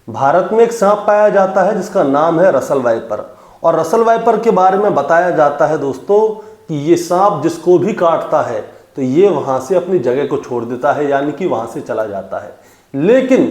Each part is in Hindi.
भारत में एक सांप पाया जाता है जिसका नाम है रसल वाइपर। और रसल वाइपर के बारे में बताया जाता है दोस्तों कि ये सांप जिसको भी काटता है तो ये वहां से अपनी जगह को छोड़ देता है, यानी कि वहां से चला जाता है। लेकिन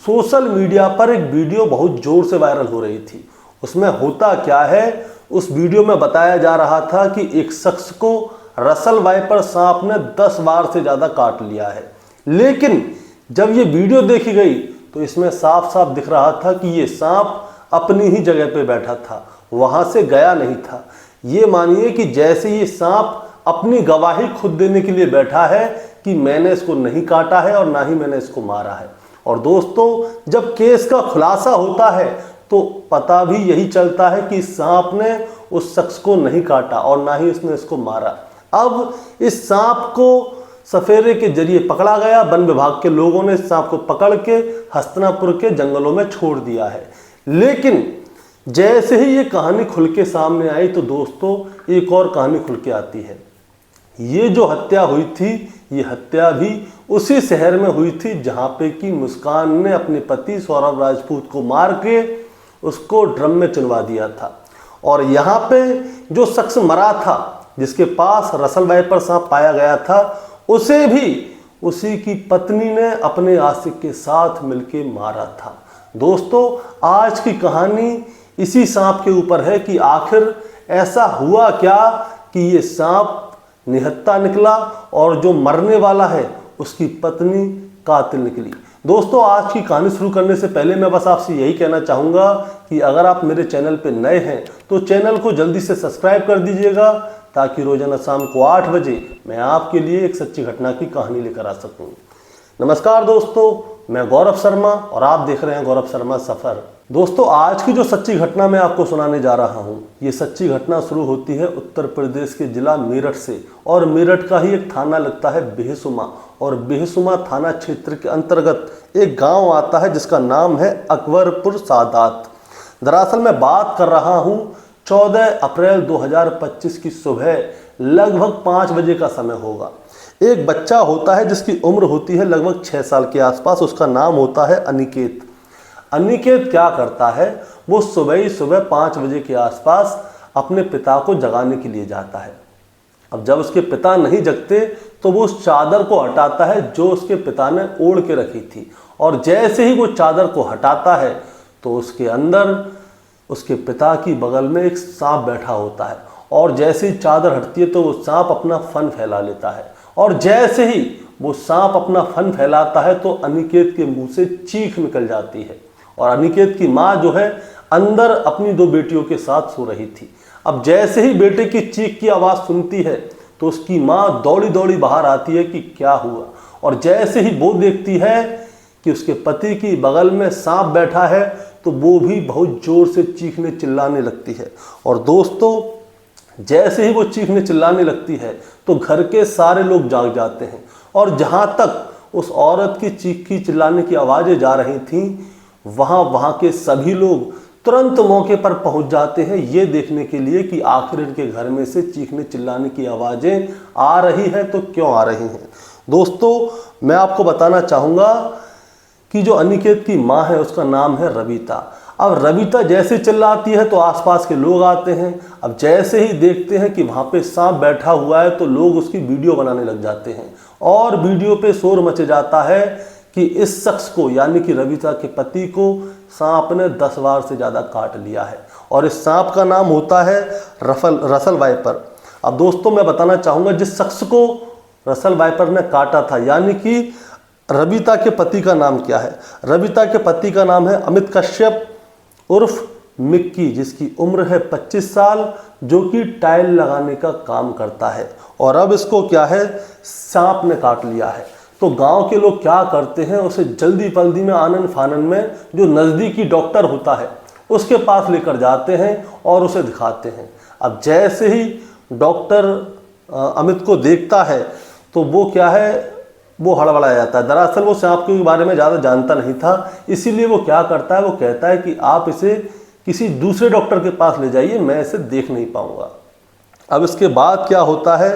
सोशल मीडिया पर एक वीडियो बहुत जोर से वायरल हो रही थी। उसमें होता क्या है, उस वीडियो में बताया जा रहा था कि एक शख्स को रसल वाइपर सांप ने 10 बार से ज़्यादा काट लिया है। लेकिन जब ये वीडियो देखी गई तो इसमें साफ साफ दिख रहा था कि ये सांप अपनी ही जगह पे बैठा था, वहां से गया नहीं था। ये मानिए कि जैसे ये सांप अपनी गवाही खुद देने के लिए बैठा है कि मैंने इसको नहीं काटा है और ना ही मैंने इसको मारा है। और दोस्तों, जब केस का खुलासा होता है तो पता भी यही चलता है कि सांप ने उस शख्स को नहीं काटा और ना ही उसने इसको मारा। अब इस सांप को सफेरे के जरिए पकड़ा गया। वन विभाग के लोगों ने सांप को पकड़ के हस्तिनापुर के जंगलों में छोड़ दिया है। लेकिन जैसे ही ये कहानी खुल के सामने आई तो दोस्तों एक और कहानी खुल के आती है। ये जो हत्या हुई थी, ये हत्या भी उसी शहर में हुई थी जहां पे कि मुस्कान ने अपने पति सौरभ राजपूत को मार के उसको ड्रम में चुनवा दिया था। और यहाँ पे जो शख्स मरा था, जिसके पास रसल वाइपर सांप पाया गया था, उसे भी उसी की पत्नी ने अपने आशिक के साथ मिलके मारा था। दोस्तों, आज की कहानी इसी सांप के ऊपर है कि आखिर ऐसा हुआ क्या कि ये सांप निहत्था निकला और जो मरने वाला है उसकी पत्नी कातिल निकली। दोस्तों, आज की कहानी शुरू करने से पहले मैं बस आपसे यही कहना चाहूँगा कि अगर आप मेरे चैनल पे नए हैं तो चैनल को जल्दी से सब्सक्राइब कर दीजिएगा, ताकि रोजाना शाम को 8 बजे मैं आपके लिए एक सच्ची घटना की कहानी लेकर आ सकूं। नमस्कार दोस्तों, मैं गौरव शर्मा और आप देख रहे हैं गौरव शर्मा सफ़र। दोस्तों, आज की जो सच्ची घटना मैं आपको सुनाने जा रहा हूं, ये सच्ची घटना शुरू होती है उत्तर प्रदेश के जिला मेरठ से। और मेरठ का ही एक थाना लगता है बेहसुमा, और बेहसुमा थाना क्षेत्र के अंतर्गत एक गाँव आता है जिसका नाम है अकबरपुर सादात। दरअसल मैं बात कर रहा हूँ 14 अप्रैल 2025 की सुबह लगभग 5 बजे का समय होगा। एक बच्चा होता है जिसकी उम्र होती है लगभग 6 साल के आसपास। उसका नाम होता है अनिकेत। अनिकेत क्या करता है, वो सुबह ही सुबह 5 बजे के आसपास अपने पिता को जगाने के लिए जाता है। अब जब उसके पिता नहीं जगते तो वो उस चादर को हटाता है जो उसके पिता ने ओढ़ के रखी थी। और जैसे ही वो चादर को हटाता है तो उसके अंदर उसके पिता की बगल में एक सांप बैठा होता है। और जैसे ही चादर हटती है तो वो सांप अपना फन फैला लेता है। और जैसे ही वो सांप अपना फन फैलाता है तो अनिकेत के मुंह से चीख निकल जाती है। और अनिकेत की माँ जो है अंदर अपनी 2 बेटियों के साथ सो रही थी। अब जैसे ही बेटे की चीख की आवाज़ सुनती है तो उसकी माँ दौड़ी दौड़ी बाहर आती है कि क्या हुआ। और जैसे ही वो देखती है कि उसके पति की बगल में सांप बैठा है तो वो भी बहुत ज़ोर से चीखने चिल्लाने लगती है। और दोस्तों, जैसे ही वो चीखने चिल्लाने लगती है तो घर के सारे लोग जाग जाते हैं। और जहाँ तक उस औरत की चीखी चिल्लाने की आवाज़ें जा रही थीं, वहाँ के सभी लोग तुरंत मौके पर पहुँच जाते हैं ये देखने के लिए कि आखिर इनके घर में से चीखने चिल्लाने की आवाज़ें आ रही हैं तो क्यों आ रही हैं। दोस्तों, मैं आपको बताना चाहूँगा कि जो अनिकेत की माँ है उसका नाम है रविता। अब रविता जैसे चिल्लाती है तो आसपास के लोग आते हैं। अब जैसे ही देखते हैं कि वहाँ पे सांप बैठा हुआ है तो लोग उसकी वीडियो बनाने लग जाते हैं। और वीडियो पे शोर मच जाता है कि इस शख्स को, यानी कि रविता के पति को, सांप ने 10 बार से ज़्यादा काट लिया है। और इस सांप का नाम होता है रसल वाइपर। अब दोस्तों, मैं बताना चाहूँगा जिस शख्स को रसल वाइपर ने काटा था, यानी कि रविता के पति का नाम क्या है। रविता के पति का नाम है अमित कश्यप उर्फ मिक्की, जिसकी उम्र है 25 साल, जो कि टाइल लगाने का काम करता है। और अब इसको क्या है, सांप ने काट लिया है। तो गांव के लोग क्या करते हैं, उसे जल्दी जल्दी में आनन फानन में जो नज़दीकी डॉक्टर होता है उसके पास लेकर जाते हैं और उसे दिखाते हैं। अब जैसे ही डॉक्टर अमित को देखता है तो वो क्या है, वो हड़बड़ा जाता है। दरअसल वो सांप के बारे में ज़्यादा जानता नहीं था, इसीलिए वो क्या करता है, वो कहता है कि आप इसे किसी दूसरे डॉक्टर के पास ले जाइए, मैं इसे देख नहीं पाऊँगा। अब इसके बाद क्या होता है,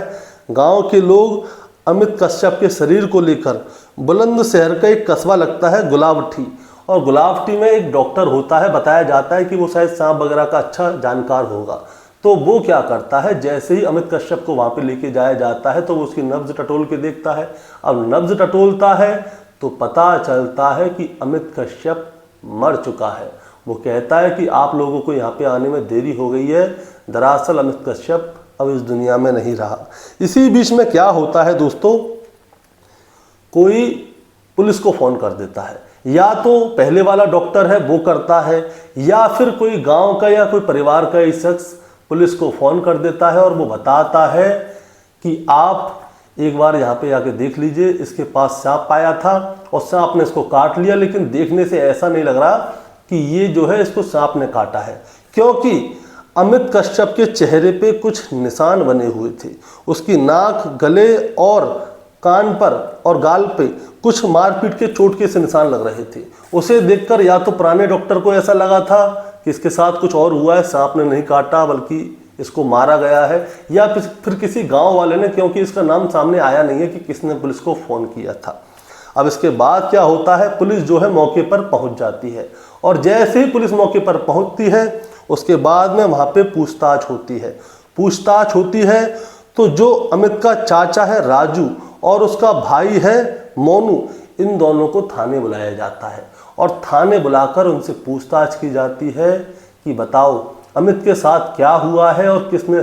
गांव के लोग अमित कश्यप के शरीर को लेकर बुलंदशहर का एक कस्बा लगता है गुलाबठी, और गुलावटी में एक डॉक्टर होता है, बताया जाता है कि वो शायद सांप वगैरह का अच्छा जानकार होगा। तो वो क्या करता है, जैसे ही अमित कश्यप को वहाँ पे लेके जाया जाता है तो वो उसकी नब्ज टटोल के देखता है। अब नब्ज टटोलता है तो पता चलता है कि अमित कश्यप मर चुका है। वो कहता है कि आप लोगों को यहाँ पे आने में देरी हो गई है, दरअसल अमित कश्यप अब इस दुनिया में नहीं रहा। इसी बीच में क्या होता है दोस्तों, कोई पुलिस को फ़ोन कर देता है, या तो पहले वाला डॉक्टर है वो करता है, या फिर कोई गांव का या कोई परिवार का ही शख्स पुलिस को फ़ोन कर देता है और वो बताता है कि आप एक बार यहाँ पे आके देख लीजिए, इसके पास सांप पाया था और सांप ने इसको काट लिया, लेकिन देखने से ऐसा नहीं लग रहा कि ये जो है इसको सांप ने काटा है, क्योंकि अमित कश्यप के चेहरे पे कुछ निशान बने हुए थे। उसकी नाक, गले और कान पर और गाल पे कुछ मारपीट के चोट के से निशान लग रहे थे। उसे देखकर या तो पुराने डॉक्टर को ऐसा लगा था कि इसके साथ कुछ और हुआ है, सांप ने नहीं काटा बल्कि इसको मारा गया है, या फिर किसी गांव वाले ने, क्योंकि इसका नाम सामने आया नहीं है कि किसने पुलिस को फ़ोन किया था। अब इसके बाद क्या होता है, पुलिस जो है मौके पर पहुंच जाती है, और जैसे ही पुलिस मौके पर पहुंचती है उसके बाद में वहाँ पे पूछताछ होती है। तो जो अमित का चाचा है राजू और उसका भाई है मोनू, इन दोनों को थाने बुलाया जाता है और थाने बुलाकर उनसे पूछताछ की जाती है कि बताओ अमित के साथ क्या हुआ है और किसने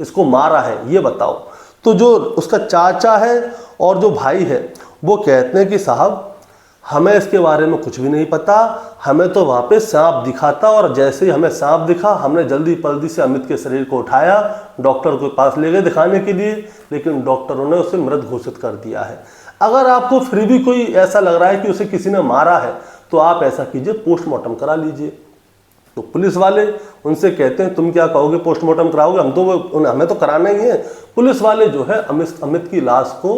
इसको मारा है, ये बताओ। तो जो उसका चाचा है और जो भाई है वो कहते हैं कि साहब हमें इसके बारे में कुछ भी नहीं पता, हमें तो वहाँ पे सांप दिखा था और जैसे ही हमें सांप दिखा हमने जल्दी से अमित के शरीर को उठाया, डॉक्टर के पास ले गए दिखाने के लिए, लेकिन डॉक्टरों ने उसे मृत घोषित कर दिया है। अगर आपको फिर भी कोई ऐसा लग रहा है कि उसे किसी ने मारा है तो आप ऐसा कीजिए, पोस्टमार्टम करा लीजिए। तो पुलिस वाले उनसे कहते हैं तुम क्या कहोगे, पोस्टमार्टम कराओगे? हमें तो कराना ही है। पुलिस वाले जो है अमित की लाश को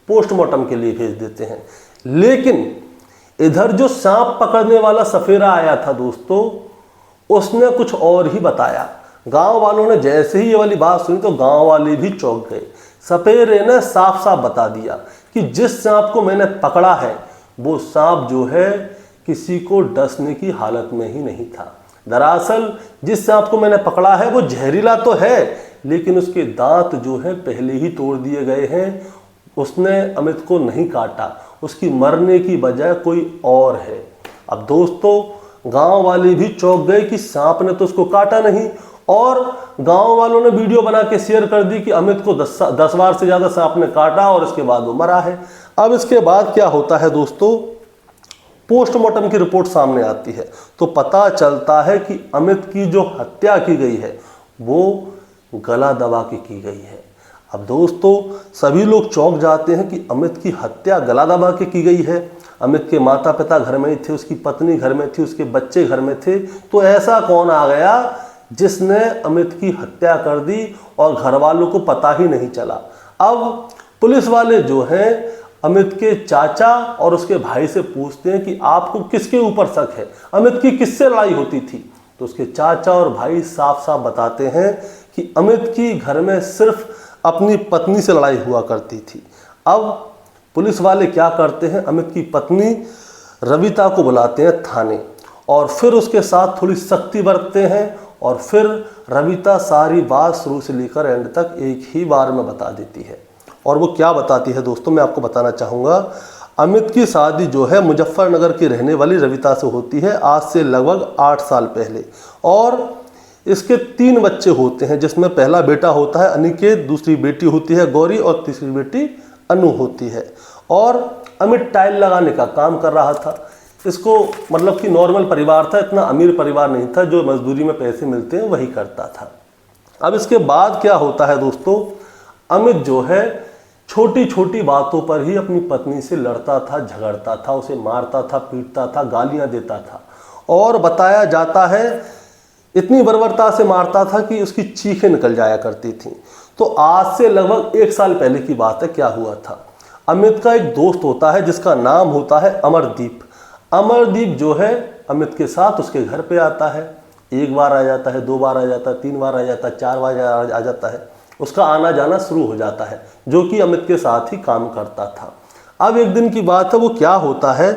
पोस्टमार्टम के लिए भेज देते हैं। लेकिन इधर जो सांप पकड़ने वाला सफेरा आया था दोस्तों, उसने कुछ और ही बताया। गांव वालों ने जैसे ही ये वाली बात सुनी तो गांव वाले भी चौंक गए। सपेरे ने साफ साफ बता दिया कि जिस सांप को मैंने पकड़ा है वो सांप जो है किसी को डसने की हालत में ही नहीं था। दरअसल जिस सांप को मैंने पकड़ा है वो जहरीला तो है, लेकिन उसके दांत जो है पहले ही तोड़ दिए गए हैं। उसने अमित को नहीं काटा, उसकी मरने की वजह कोई और है। अब दोस्तों गांव वाले भी चौंक गए कि सांप ने तो उसको काटा नहीं, और गांव वालों ने वीडियो बना के शेयर कर दी कि अमित को 10 बार से ज़्यादा सांप ने काटा और इसके बाद वो मरा है। अब इसके बाद क्या होता है दोस्तों, पोस्टमार्टम की रिपोर्ट सामने आती है तो पता चलता है कि अमित की जो हत्या की गई है वो गला दबा के की गई है। अब दोस्तों सभी लोग चौंक जाते हैं कि अमित की हत्या गला दबा के की गई है। अमित के माता पिता घर में ही थे, उसकी पत्नी घर में थी, उसके बच्चे घर में थे, तो ऐसा कौन आ गया जिसने अमित की हत्या कर दी और घर वालों को पता ही नहीं चला। अब पुलिस वाले जो हैं अमित के चाचा और उसके भाई से पूछते हैं कि आपको किसके ऊपर शक है, अमित की किससे लड़ाई होती थी? तो उसके चाचा और भाई साफ साफ बताते हैं कि अमित की घर में सिर्फ अपनी पत्नी से लड़ाई हुआ करती थी। अब पुलिस वाले क्या करते हैं, अमित की पत्नी रविता को बुलाते हैं थाने और फिर उसके साथ थोड़ी सख्ती बरतते हैं और फिर रविता सारी बात शुरू से लेकर एंड तक एक ही बार में बता देती है। और वो क्या बताती है दोस्तों, मैं आपको बताना चाहूँगा। अमित की शादी जो है मुजफ्फरनगर की रहने वाली रविता से होती है आज से लगभग 8 साल पहले, और इसके 3 बच्चे होते हैं, जिसमें पहला बेटा होता है अनिकेत, दूसरी बेटी होती है गौरी और तीसरी बेटी अनु होती है। और अमित टाइल लगाने का काम कर रहा था। इसको मतलब कि नॉर्मल परिवार था, इतना अमीर परिवार नहीं था, जो मजदूरी में पैसे मिलते हैं वही करता था। अब इसके बाद क्या होता है दोस्तों, अमित जो है छोटी छोटी बातों पर ही अपनी पत्नी से लड़ता था, झगड़ता था, उसे मारता था, पीटता था, गालियां देता था, और बताया जाता है इतनी बर्बरता से मारता था कि उसकी चीखें निकल जाया करती थी। तो आज से लगभग 1 साल पहले की बात है, क्या हुआ था, अमित का एक दोस्त होता है जिसका नाम होता है अमरदीप। अमरदीप जो है अमित के साथ उसके घर पे आता है। 1 बार आ जाता है, 2 बार आ जाता है, 3 बार आ जाता है, 4 बार आ जाता है। उसका आना जाना शुरू हो जाता है, जो कि अमित के साथ ही काम करता था। अब एक दिन की बात है, वो क्या होता है,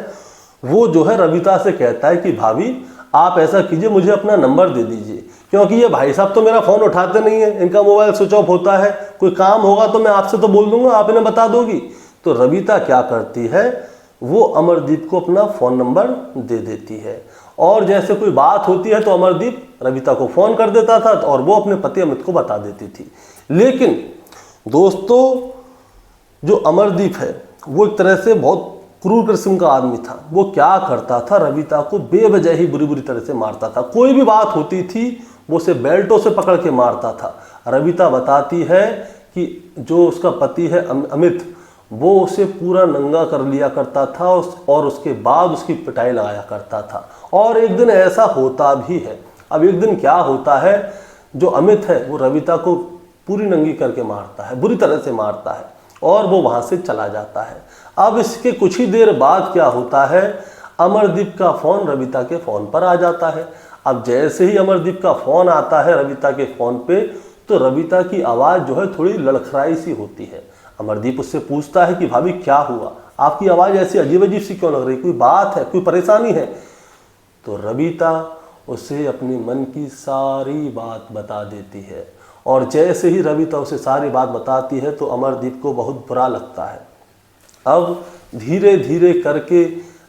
वो जो है रविता से कहता है कि भाभी आप ऐसा कीजिए, मुझे अपना नंबर दे दीजिए, क्योंकि ये भाई साहब तो मेरा फ़ोन उठाते नहीं है, इनका मोबाइल स्विच ऑफ होता है, कोई काम होगा तो मैं आपसे तो बोल दूंगा, आप इन्हें बता दोगी। तो रविता क्या करती है, वो अमरदीप को अपना फ़ोन नंबर दे देती है, और जैसे कोई बात होती है तो अमरदीप रविता को फ़ोन कर देता था और वो अपने पति अमित को बता देती थी। लेकिन दोस्तों, जो अमरदीप है वो एक तरह से बहुत क्रूर किस्म का आदमी था। वो क्या करता था, रविता को बेवजह ही बुरी बुरी तरह से मारता था। कोई भी बात होती थी वो उसे बेल्टों से पकड़ के मारता था। रविता बताती है कि जो उसका पति है अमित, वो उसे पूरा नंगा कर लिया करता था और उसके बाद उसकी पिटाई लगाया करता था। और एक दिन ऐसा होता भी है। अब एक दिन क्या होता है, जो अमित है वो रविता को पूरी नंगी करके मारता है, बुरी तरह से मारता है, और वो वहाँ से चला जाता है। अब इसके कुछ ही देर बाद क्या होता है, अमरदीप का फ़ोन रविता के फ़ोन पर आ जाता है। अब जैसे ही अमरदीप का फ़ोन आता है रविता के फ़ोन पे, तो रविता की आवाज़ जो है थोड़ी लड़खड़ाई सी होती है। अमरदीप उससे पूछता है कि भाभी क्या हुआ, आपकी आवाज़ ऐसी अजीब अजीब सी क्यों लग रही, कोई बात है, कोई परेशानी है? तो रविता उसे अपनी मन की सारी बात बता देती है, और जैसे ही रविता उसे सारी बात बताती है तो अमरदीप को बहुत बुरा लगता है। अब धीरे धीरे करके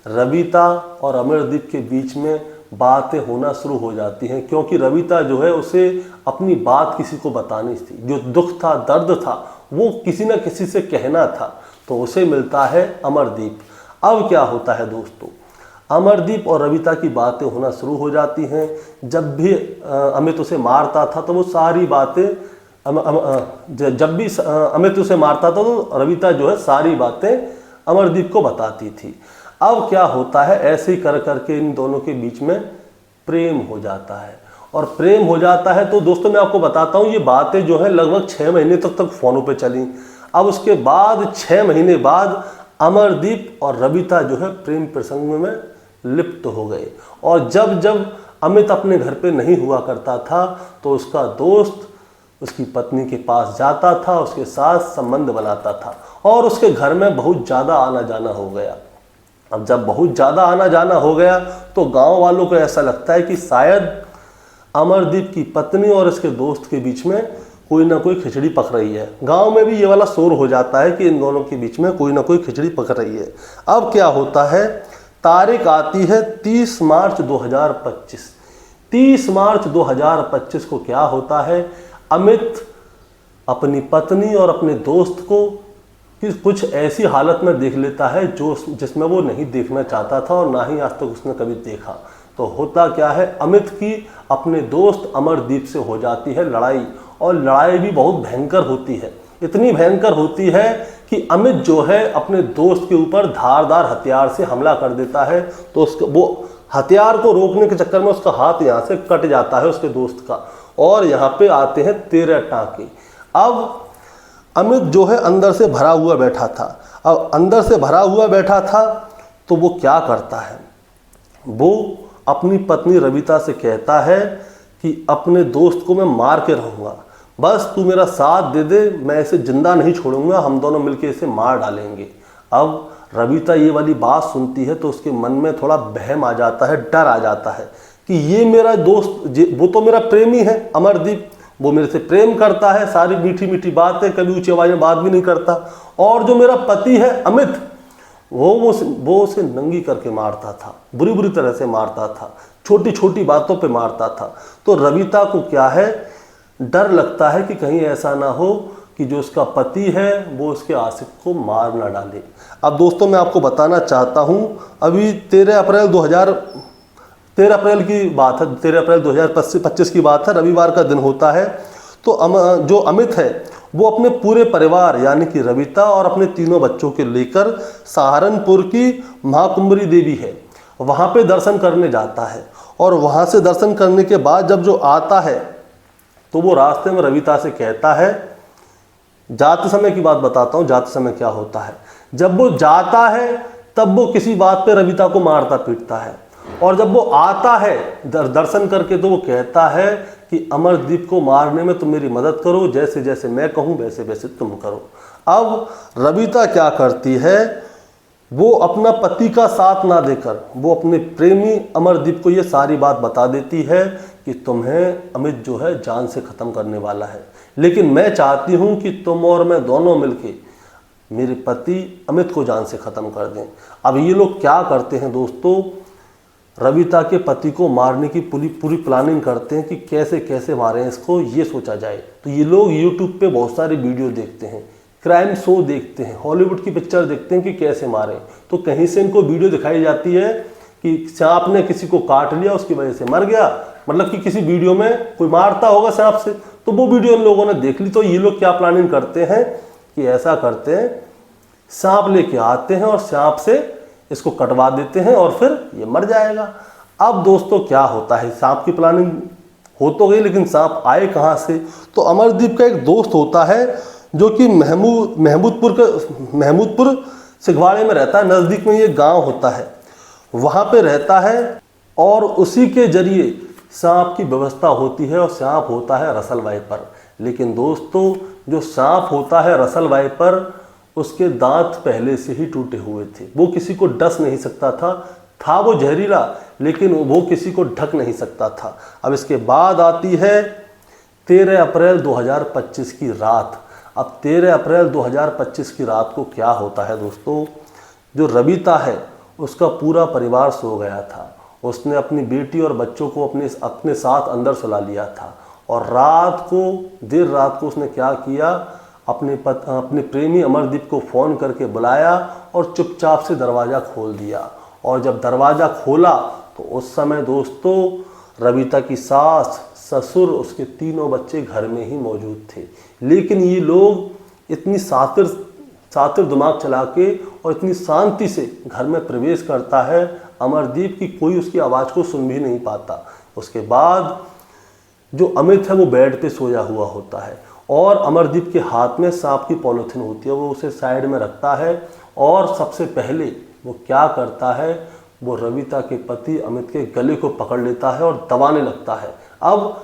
रविता और अमरदीप के बीच में बातें होना शुरू हो जाती हैं, क्योंकि रविता जो है उसे अपनी बात किसी को बतानी थी। जो दुख था, दर्द था, वो किसी न किसी से कहना था। तो उसे मिलता है अमरदीप। अब क्या होता है दोस्तों, अमरदीप और रविता की बातें होना शुरू हो जाती हैं। जब भी अमित उसे मारता था तो वो सारी बातें जब भी अमित उसे मारता था तो रविता जो है सारी बातें अमरदीप को बताती थी। अब क्या होता है, ऐसे ही कर करके इन दोनों के बीच में प्रेम हो जाता है। और प्रेम हो जाता है तो दोस्तों मैं आपको बताता हूँ, ये बातें जो है लगभग 6 महीने तक फ़ोनों पे चली। अब उसके बाद 6 महीने बाद अमरदीप और रविता जो है प्रेम प्रसंग में लिप्त हो गए। और जब जब अमित अपने घर पे नहीं हुआ करता था तो उसका दोस्त उसकी पत्नी के पास जाता था, उसके साथ संबंध बनाता था, और उसके घर में बहुत ज़्यादा आना जाना हो गया। अब जब बहुत ज़्यादा आना जाना हो गया तो गांव वालों को ऐसा लगता है कि शायद अमरदीप की पत्नी और इसके दोस्त के बीच में कोई ना कोई खिचड़ी पक रही है। गांव में भी ये वाला शोर हो जाता है कि इन दोनों के बीच में कोई ना कोई खिचड़ी पक रही है। अब क्या होता है, तारीख आती है 30 मार्च 2025। 30 मार्च 2025 को क्या होता है, अमित अपनी पत्नी और अपने दोस्त को कुछ ऐसी हालत में देख लेता है जो जिसमें वो नहीं देखना चाहता था और ना ही आज तक उसने कभी देखा। तो होता क्या है, अमित की अपने दोस्त अमरदीप से हो जाती है लड़ाई, और लड़ाई भी बहुत भयंकर होती है। इतनी भयंकर होती है कि अमित जो है अपने दोस्त के ऊपर धारदार हथियार से हमला कर देता है। तो वो हथियार को रोकने के चक्कर में उसका हाथ यहाँ से कट जाता है उसके दोस्त का, और यहाँ पे आते हैं 13 टाँके। अब अमित जो है अंदर से भरा हुआ बैठा था। अब अंदर से भरा हुआ बैठा था तो वो क्या करता है, वो अपनी पत्नी रविता से कहता है कि अपने दोस्त को मैं मार के रहूँगा, बस तू मेरा साथ दे दे, मैं इसे जिंदा नहीं छोड़ूंगा, हम दोनों मिलके इसे मार डालेंगे। अब रविता ये वाली बात सुनती है तो उसके मन में थोड़ा वहम आ जाता है, डर आ जाता है कि ये मेरा दोस्त, वो तो मेरा प्रेमी है अमरदीप, वो मेरे से प्रेम करता है, सारी मीठी मीठी बातें, कभी ऊंची आवाज में बात भी नहीं करता, और जो मेरा पति है अमित, वो उसे नंगी करके मारता था, बुरी बुरी तरह से मारता था, छोटी छोटी बातों पे मारता था। तो रविता को क्या है, डर लगता है कि कहीं ऐसा ना हो कि जो उसका पति है वो उसके आशिक को मार ना डाले। अब दोस्तों मैं आपको बताना चाहता हूँ, अभी 13 अप्रैल की बात है, 13 अप्रैल 2025 की बात है, रविवार का दिन होता है। तो जो अमित है वो अपने पूरे परिवार यानी कि रविता और अपने तीनों बच्चों के लेकर सहारनपुर की महाकुंभरी देवी है वहाँ पे दर्शन करने जाता है। और वहाँ से दर्शन करने के बाद जब जो आता है तो वो रास्ते में रविता से कहता है, जाते समय की बात बताता हूँ, जाते समय क्या होता है, जब वो जाता है तब वो किसी बात पे रविता को मारता पीटता है, और जब वो आता है दर्शन करके तो वो कहता है कि अमरदीप को मारने में तुम मेरी मदद करो, जैसे जैसे मैं कहूँ वैसे वैसे तुम करो। अब रविता क्या करती है, वो अपना पति का साथ ना देकर वो अपने प्रेमी अमरदीप को ये सारी बात बता देती है कि तुम्हें अमित जो है जान से ख़त्म करने वाला है, लेकिन मैं चाहती हूँ कि तुम और मैं दोनों मिलके मेरे पति अमित को जान से ख़त्म कर दें। अब ये लोग क्या करते हैं दोस्तों, रविता के पति को मारने की पूरी प्लानिंग करते हैं कि कैसे कैसे मारें इसको, ये सोचा जाए। तो ये लोग यूट्यूब पे बहुत सारी वीडियो देखते हैं, क्राइम शो देखते हैं, हॉलीवुड की पिक्चर देखते हैं कि कैसे मारें। तो कहीं से इनको वीडियो दिखाई जाती है कि सांप ने किसी को काट लिया, उसकी वजह से मर गया, मतलब कि किसी वीडियो में कोई मारता होगा सांप से, तो वो वीडियो इन लोगों ने देख ली। तो ये लोग क्या प्लानिंग करते हैं कि ऐसा करते हैं, सांप लेके आते हैं और सांप से इसको कटवा देते हैं और फिर ये मर जाएगा। अब दोस्तों क्या होता है, सांप की प्लानिंग हो तो गई, लेकिन सांप आए कहाँ से? तो अमरदीप का एक दोस्त होता है जो कि महमूदपुर सिगवाड़े में रहता है, नज़दीक में ये गांव होता है, वहाँ पे रहता है और उसी के जरिए सांप की व्यवस्था होती है और सांप होता है रसल वाइपर। लेकिन दोस्तों जो सांप होता है रसल वाइपर, उसके दांत पहले से ही टूटे हुए थे, वो किसी को डस नहीं सकता था वो जहरीला, लेकिन वो किसी को ढक नहीं सकता था। अब इसके बाद आती है 13 अप्रैल 2025 की रात। अब 13 अप्रैल 2025 की रात को क्या होता है दोस्तों, जो रविता है उसका पूरा परिवार सो गया था, उसने अपनी बेटी और बच्चों को अपने साथ अंदर सुला लिया था और देर रात को उसने क्या किया, अपने प्रेमी अमरदीप को फ़ोन करके बुलाया और चुपचाप से दरवाज़ा खोल दिया। और जब दरवाज़ा खोला तो उस समय दोस्तों रविता की सास, ससुर, उसके तीनों बच्चे घर में ही मौजूद थे। लेकिन ये लोग इतनी सातिर दिमाग चला के और इतनी शांति से घर में प्रवेश करता है अमरदीप की कोई उसकी आवाज़ को सुन भी नहीं पाता। उसके बाद जो अमित है वो बेड पे सोया हुआ होता है और अमरदीप के हाथ में सांप की पॉलिथीन होती है, वो उसे साइड में रखता है और सबसे पहले वो क्या करता है, वो रविता के पति अमित के गले को पकड़ लेता है और दबाने लगता है। अब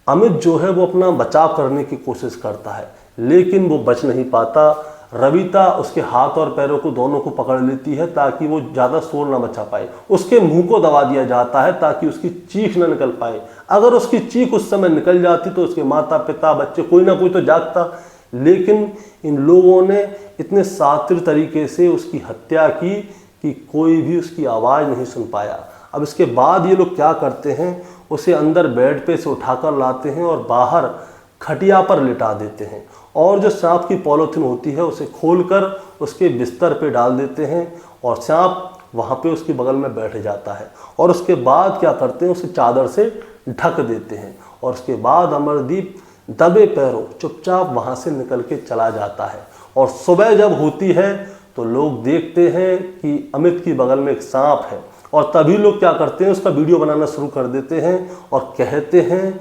अमित जो है वो अपना बचाव करने की कोशिश करता है, लेकिन वो बच नहीं पाता। रविता उसके हाथ और पैरों को दोनों को पकड़ लेती है ताकि वो ज़्यादा शोर ना मचा पाए। उसके मुंह को दबा दिया जाता है ताकि उसकी चीख ना निकल पाए। अगर उसकी चीख उस समय निकल जाती तो उसके माता पिता, बच्चे, कोई ना कोई तो जागता, लेकिन इन लोगों ने इतने शातिर तरीके से उसकी हत्या की कि कोई भी उसकी आवाज़ नहीं सुन पाया। अब इसके बाद ये लोग क्या करते हैं, उसे अंदर बेड पे से उठाकर लाते हैं और बाहर खटिया पर लिटा देते हैं और जो सांप की पॉलिथीन होती है उसे खोलकर उसके बिस्तर पे डाल देते हैं और सांप वहाँ पे उसके बगल में बैठ जाता है। और उसके बाद क्या करते हैं, उसे चादर से ढक देते हैं और उसके बाद अमरदीप दबे पैरों चुपचाप वहाँ से निकल के चला जाता है। और सुबह जब होती है तो लोग देखते हैं कि अमित की बगल में एक सांप है और तभी लोग क्या करते हैं, उसका वीडियो बनाना शुरू कर देते हैं और कहते हैं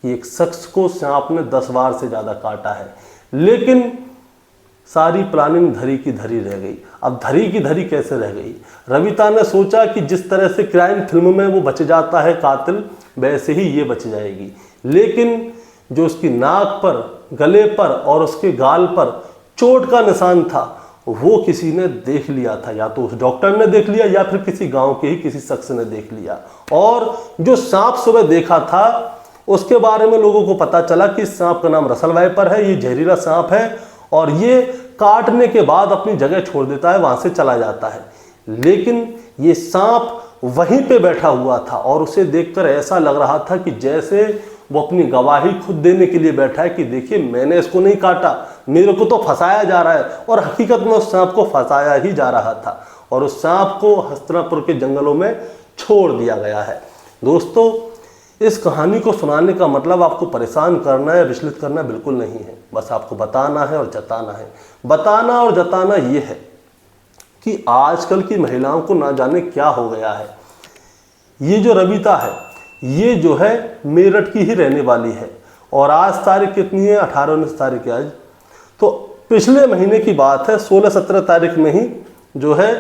कि एक शख्स को सांप ने 10 बार से ज़्यादा काटा है। लेकिन सारी प्लानिंग धरी की धरी रह गई। अब धरी की धरी कैसे रह गई, रविता ने सोचा कि जिस तरह से क्राइम फिल्म में वो बच जाता है कातिल, वैसे ही ये बच जाएगी। लेकिन जो उसकी नाक पर, गले पर और उसके गाल पर चोट का निशान था वो किसी ने देख लिया था, या तो उस डॉक्टर ने देख लिया या फिर किसी गांव के ही किसी शख्स ने देख लिया। और जो सांप सुबह देखा था उसके बारे में लोगों को पता चला कि इस सांप का नाम रसल वाइपर है, ये जहरीला सांप है और ये काटने के बाद अपनी जगह छोड़ देता है, वहां से चला जाता है। लेकिन ये सांप वहीं पे बैठा हुआ था और उसे देखकर ऐसा लग रहा था कि जैसे वो अपनी गवाही खुद देने के लिए बैठा है कि देखिए मैंने इसको नहीं काटा, मेरे को तो फंसाया जा रहा है। और हकीकत में उस सांप को फंसाया ही जा रहा था और उस सांप को हस्तिनापुर के जंगलों में छोड़ दिया गया है। दोस्तों इस कहानी को सुनाने का मतलब आपको परेशान करना या विचलित करना बिल्कुल नहीं है, बस आपको बताना है और जताना है। बताना और जताना ये है कि आजकल की महिलाओं को ना जाने क्या हो गया है। ये जो रविता है ये जो है मेरठ की ही रहने वाली है और आज तारीख कितनी है, 18-19 तारीख है आज। तो पिछले महीने की बात है, 16-17 तारीख में ही जो है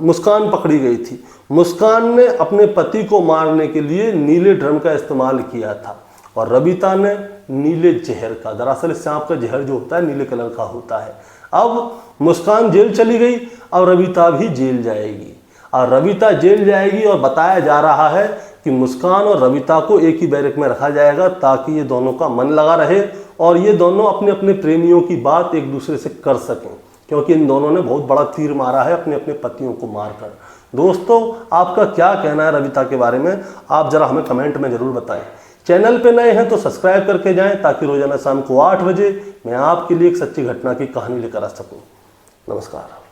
मुस्कान पकड़ी गई थी। मुस्कान ने अपने पति को मारने के लिए नीले ड्रम का इस्तेमाल किया था और रविता ने नीले जहर का। दरअसल सांप का जहर जो होता है नीले कलर का होता है। अब मुस्कान जेल चली गई, अब रविता भी जेल जाएगी, और रविता जेल जाएगी और बताया जा रहा है कि मुस्कान और रविता को एक ही बैरक में रखा जाएगा ताकि ये दोनों का मन लगा रहे और ये दोनों अपने अपने प्रेमियों की बात एक दूसरे से कर सकें, क्योंकि इन दोनों ने बहुत बड़ा तीर मारा है अपने अपने पतियों को मारकर। दोस्तों, आपका क्या कहना है रविता के बारे में, आप जरा हमें कमेंट में जरूर बताएं। चैनल पे नए हैं तो सब्सक्राइब करके जाएं ताकि रोजाना शाम को 8 बजे मैं आपके लिए एक सच्ची घटना की कहानी लेकर आ सकूं। नमस्कार।